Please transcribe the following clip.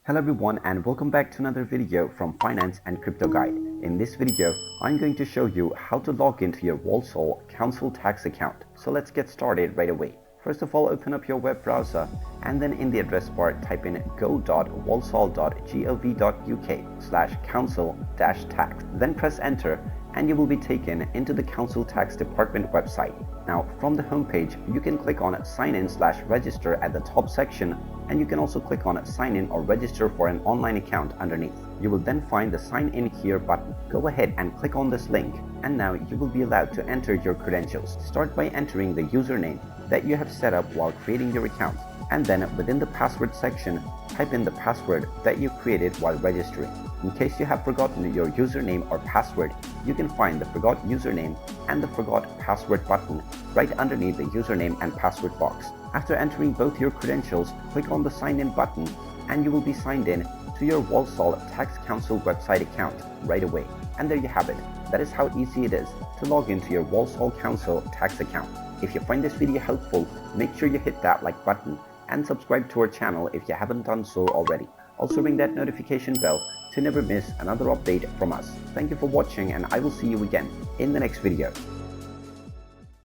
Hello everyone and welcome back to another video from Finance and Crypto Guide. In this video, I'm going to show you how to log into your Walsall Council Tax account. So let's get started right away. First of all, open up your web browser and then in the address bar type in go.walsall.gov.uk/council-tax. Then press enter and you will be taken into the Council Tax Department website. Now from the homepage, you can click on sign in/register at the top section, and you can also click on sign in or register for an online account underneath. You will then find the sign in here button. Go ahead and click on this link and now you will be allowed to enter your credentials. Start by entering the username that you have set up while creating your account, and then within the password section, type in the password that you created while registering. In case you have forgotten your username or password, you can find the forgot username and the forgot password button right underneath the username and password box. After entering both your credentials, click on the sign in button and you will be signed in to your Walsall Tax Council website account right away. And there you have it. That is how easy it is to log into your Walsall Council tax account. If you find this video helpful, make sure you hit that like button and subscribe to our channel if you haven't done so already. Also ring that notification bell to never miss another update from us. Thank you for watching and I will see you again in the next video.